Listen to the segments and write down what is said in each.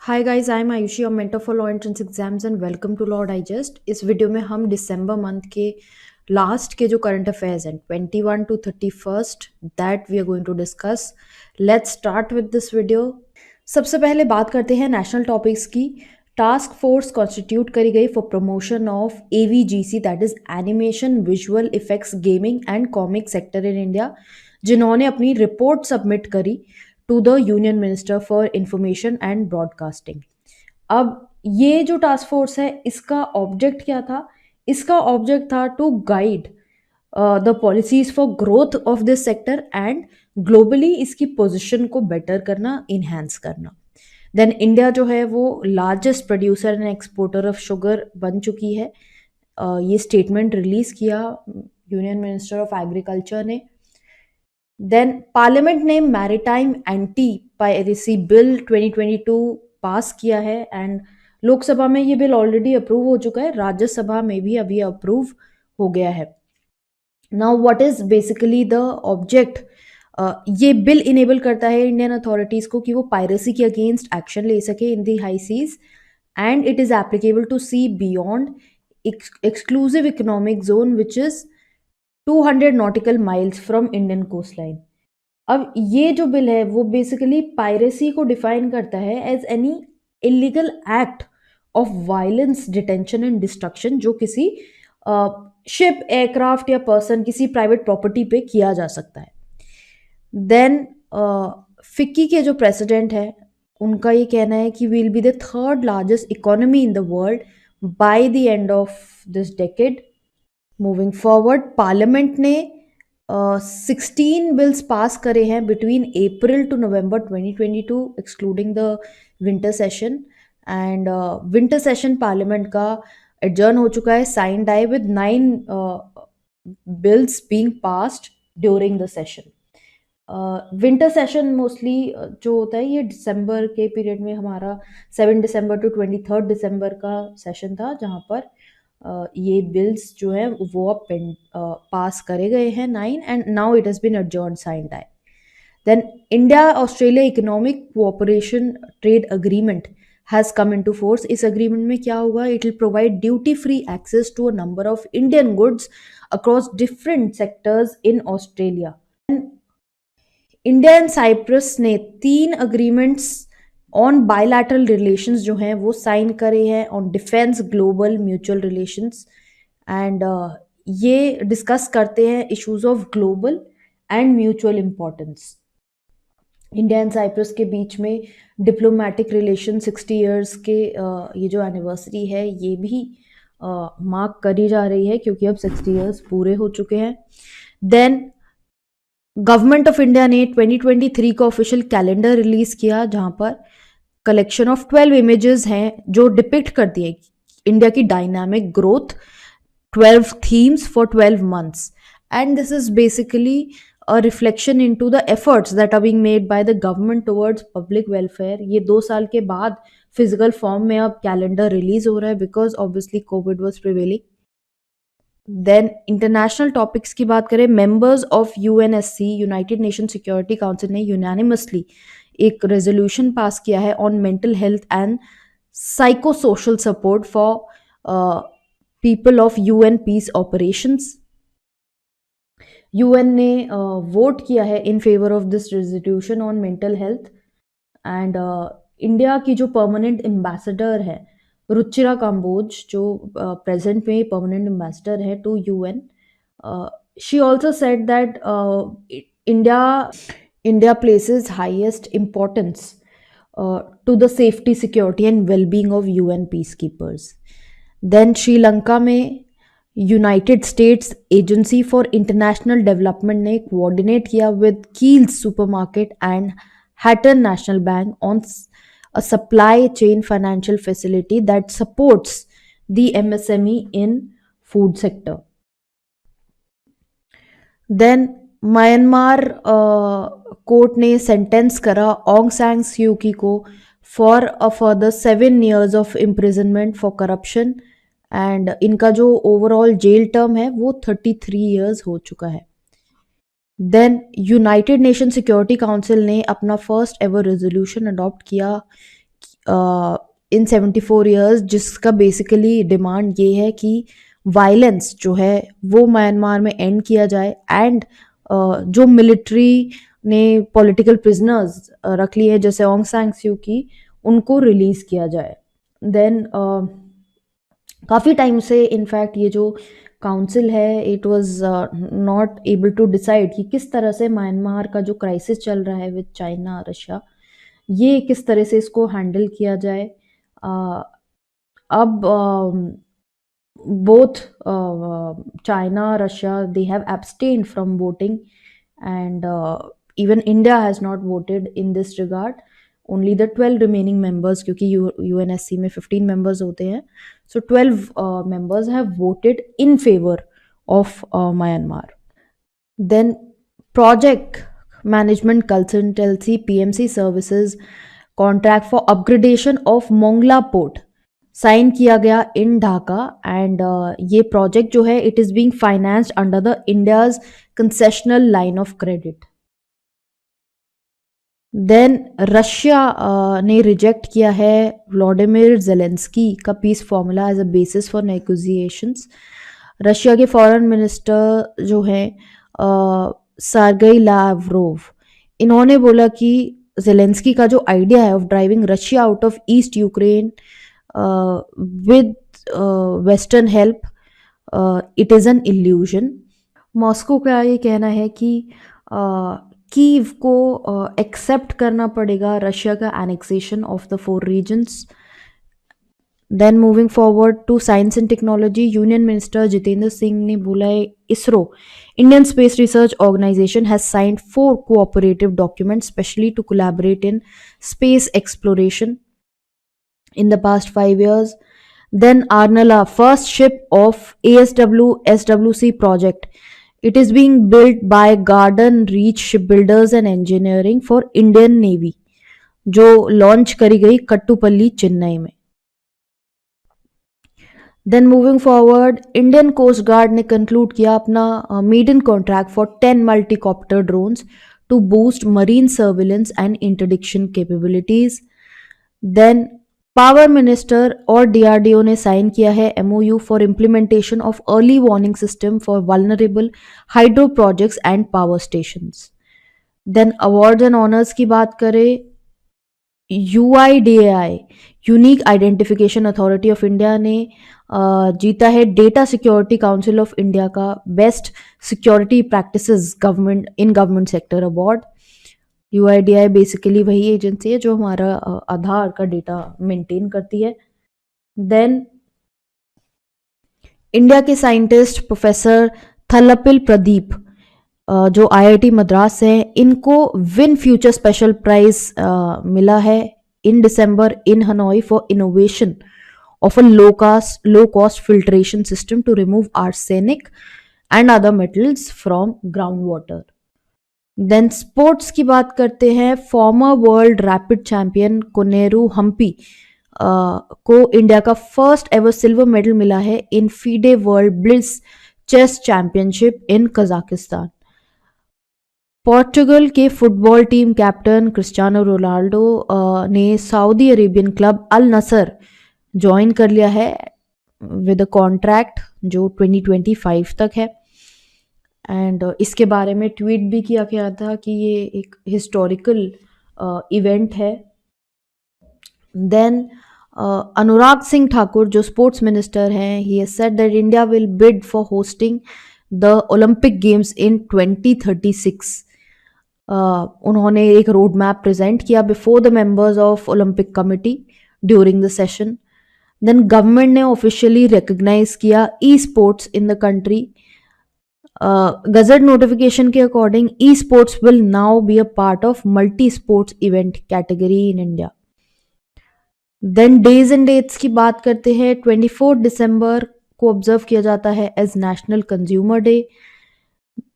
Hi guys, I am Ayushi और mentor for law entrance exams and welcome to law digest. इस वीडियो में हम दिसंबर मंथ के लास्ट के जो करंट अफेयर्स हैं 21 to 31st that we are going to discuss. Let's start with this video. सबसे पहले बात करते हैं नेशनल टॉपिक्स की। टास्क फोर्स कॉन्स्टिट्यूट करी गई for promotion of AVGC, that is animation, visual effects, gaming and comic sector in India, जिन्होंने अपनी रिपोर्ट सबमिट करी to the union minister for information and broadcasting. अब ये जो टास्क फोर्स है, इसका ऑब्जेक्ट क्या था? इसका ऑब्जेक्ट था to guide the policies for growth of this sector and globally इसकी पोजीशन को बेटर करना, इनहेंस करना। देन इंडिया जो है वो largest producer and exporter of sugar बन चुकी है। ये स्टेटमेंट रिलीज किया यूनियन मिनिस्टर ऑफ एग्रीकल्चर ने। देन पार्लियामेंट ने maritime anti piracy bill 2022 pass किया है एंड लोकसभा में ये बिल ऑलरेडी अप्रूव हो चुका है, राज्यसभा में भी अभी अप्रूव हो गया है। Now what is basically the object? ये बिल इनेबल करता है इंडियन अथॉरिटीज को कि वो पायरेसी के अगेंस्ट एक्शन ले सके in the high seas, and it is applicable to sea beyond exclusive economic zone which is 200 nautical miles from Indian coastline। अब ये जो बिल है वो बेसिकली पायरेसी को डिफाइन करता है as any illegal act of violence, detention and destruction जो किसी शिप, एयरक्राफ्ट या पर्सन, किसी प्राइवेट प्रॉपर्टी पे किया जा सकता है। देन फिक्की के जो प्रेसिडेंट है उनका ये कहना है कि we'll be the third largest economy in the world by the end of this decade. Moving forward, parliament ने 16 बिल्स पास करे हैं between April to November 2022 excluding the winter session, and winter session parliament का adjourn हो चुका है, sine die with 9 bills being passed during the session. Winter session mostly जो होता है ये दिसंबर के पीरियड में, हमारा 7 दिसंबर टू 23 दिसंबर का सेशन था जहाँ पर ये बिल्स जो हैं वो अब पास करे गए हैं 9, and now it has been adjourned, sine die. Then India Australia economic cooperation trade agreement has come into force. इस अग्रीमेंट में क्या होगा? It will provide duty free access to a number of Indian goods across different sectors in Australia. India and Cyprus ने 3 agreements on bilateral relations जो हैं वो sign करे हैं on defence, global, mutual relations, and ये discuss करते हैं issues of global and mutual importance. India and Cyprus के बीच में डिप्लोमेटिक रिलेशन 60 इयर्स के ये जो एनिवर्सरी है ये भी मार्क करी जा रही है क्योंकि अब 60 इयर्स पूरे हो चुके हैं। देन गवर्नमेंट ऑफ इंडिया ने 2023 का ऑफिशियल कैलेंडर रिलीज किया जहां पर कलेक्शन ऑफ 12 इमेजेस हैं जो डिपिक्ट करती है इंडिया की dynamic growth, 12 themes for 12 months, and this is basically a reflection into the efforts that are being made by the government towards public welfare। ये 2 साल के बाद फिजिकल फॉर्म में अब कैलेंडर रिलीज हो रहा है because obviously covid was prevailing. Then international topics की बात करें, members of UNSC, United Nation Security Council ने यूनानिमसली एक रेजोल्यूशन पास किया है on mental health and psycho social support for people of UN peace operations. UN ने vote किया है in favour of this resolution on mental health, and India की जो permanent ambassador है रुचिरा काम्बोज, जो प्रेजेंट में परमानेंट एम्बेसडर है to UN, she also said that India places highest importance to the safety, security and wellbeing of UN peacekeepers. Then Sri Lanka में United States Agency for International Development ने coordinate किया with Keells supermarket and Hatton National Bank on a supply chain financial facility that supports the MSME in food sector। Then Myanmar court ने sentence करा ओंग सांग स्यू की को for a further 7 years of imprisonment for corruption, and इनका जो overall jail term है वो 33 years हो चुका है। Then United Nation Security Council ने अपना फर्स्ट एवर रेजोल्यूशन अडॉप्ट किया इन 74 ईयर्स, जिसका बेसिकली डिमांड ये है कि वायलेंस जो है वो म्यांमार में एंड किया जाए, एंड जो मिलिट्री ने पॉलिटिकल प्रिजनर्स रख लिए जैसे ऑन्ग सैंग स्यू की, उनको रिलीज किया जाए। देन काफ़ी टाइम से इनफैक्ट ये जो काउंसिल है it was not able to decide कि किस तरह से म्यांमार का जो क्राइसिस चल रहा है विद चाइना रशिया, ये किस तरह से इसको हैंडल किया जाए। अ, अब both China, Russia, they have abstained from voting, and even India has not voted in this regard. Only the 12 remaining members, क्योंकि UNSC में 15 members होते हैं, so 12 members have voted in favor of Myanmar. Then project management consultancy PMC services contract for upgradation of Mongla port sign किया गया in Dhaka, and ये project जो है it is being financed under the India's concessional line of credit. Then Russia ने reject किया है Vladimir Zelensky का peace formula as a basis for negotiations. Russia के फॉरेन मिनिस्टर जो हैं सर्गेई लावरोव, इन्होंने बोला कि जेलेंस्की का जो आइडिया है of driving Russia out of east Ukraine with Western help, it is an illusion. Moscow का ये कहना है कि कीव को एक्सेप्ट करना पड़ेगा रशिया का annexation of the 4 regions. Then moving forward to science and technology, union minister Jitendra Singh ने बोला है ISRO, Indian space research organisation has signed 4 cooperative documents specially to collaborate in space exploration in the past 5 years. Then Arnala, first ship of ASW SWC project. It is being built by Garden Reach Shipbuilders and Engineering for Indian Navy, जो launch करी गई कट्टुपल्ली चेन्नई में। Then moving forward, Indian coast guard ने conclude किया अपना maiden contract for 10 multicopter drones to boost marine surveillance and interdiction capabilities. Then power minister और डीआरडीओ ने sign किया है MoU for implementation of early warning system for vulnerable hydro projects and power stations. Then awards and honours की बात करें, UIDAI unique identification authority of India ने जीता है data security council of India का best security practices government in government sector award. UIDAI basically वही एजेंसी है जो हमारा आधार का डेटा मेंटेन करती है। देन इंडिया के साइंटिस्ट प्रोफेसर थलपिल प्रदीप जो IIT मद्रास से हैं, इनको विन फ्यूचर स्पेशल प्राइज मिला है in December in Hanoi for innovation of a low cost filtration system to remove arsenic and other metals from ground water. Then sports की बात करते हैं, former world rapid champion Koneru Humpy को India का first ever silver medal मिला है in FIDE world blitz chess championship in Kazakhstan. Portugal के football team captain Cristiano Ronaldo ने Saudi Arabian club Al Nassr join कर लिया है विद अ कॉन्ट्रैक्ट जो 2025 तक है, एंड इसके बारे में ट्वीट भी किया गया था कि ये एक हिस्टोरिकल इवेंट है। देन अनुराग सिंह ठाकुर जो स्पोर्ट्स मिनिस्टर हैं, he has said that India will bid for hosting the Olympic games in 2036। उन्होंने एक रोड मैप प्रेजेंट किया before the members of Olympic committee during the session. Then government ने officially recognise किया e sports in the country. Gazette notification के according e sports will now be a part of multi sports event category in India. Then days and dates की बात करते हैं, 24 दिसंबर को observe किया जाता है as national consumer day.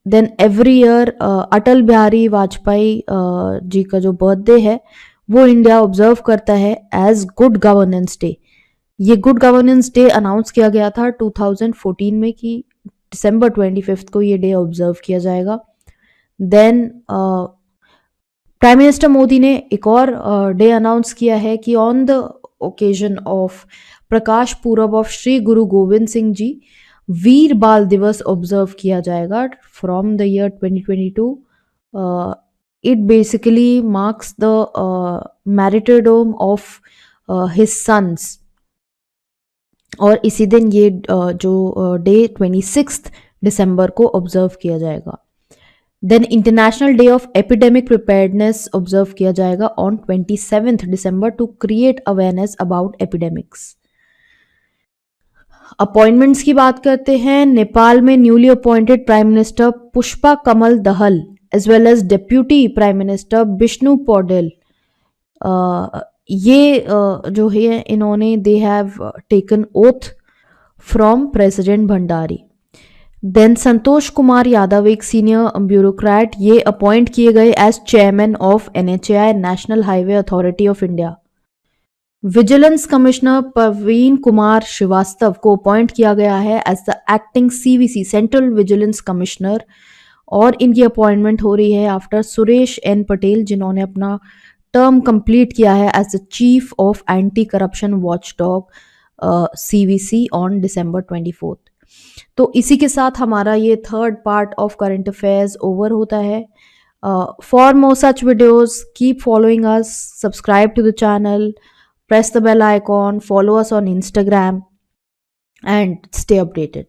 Then every year Atal Bihari Vajpayee ji का जो बर्थडे है वो इंडिया ऑब्जर्व करता है एज गुड गवर्नेंस डे। ये गुड गवर्नेंस डे अनाउंस किया गया था 2014 में कि December 25 को ये डे ऑब्जर्व किया जाएगा। देन प्राइम मिनिस्टर मोदी ने एक और डे अनाउंस किया है कि ऑन द ओकेजन ऑफ प्रकाश पूरब ऑफ श्री गुरु गोविंद सिंह जी वीर बाल दिवस ऑब्जर्व किया जाएगा from the year 2022. It basically marks the martyrdom of his sons, और इसी दिन ये जो डे 26 दिसंबर को ऑब्जर्व किया जाएगा. Then international day of epidemic preparedness observe किया जाएगा on 27 December to create awareness about epidemics. Appointments की बात करते हैं. नेपाल में newly appointed prime minister Pushpa Kamal Dahal as well as deputy prime minister Vishnu Paudel, ये जो है इन्होंने they have taken oath from president Bhandari. Then Santosh Kumar Yadav, एक सीनियर ब्यूरोक्रेट, ये अपॉइंट किए गए as chairman of NHAI national highway authority of India. Vigilance commissioner Praveen Kumar Srivastava को appoint किया गया है as the acting CVC central vigilance commissioner, और इनकी अपॉइंटमेंट हो रही है आफ्टर सुरेश N पटेल, जिन्होंने अपना टर्म कंप्लीट किया है as the chief of anti corruption watchdog CVC on December 24. तो इसी के साथ हमारा ये third part of current affairs over होता है. For more such videos keep following us, subscribe to the channel, press the bell icon, follow us on Instagram, and stay updated.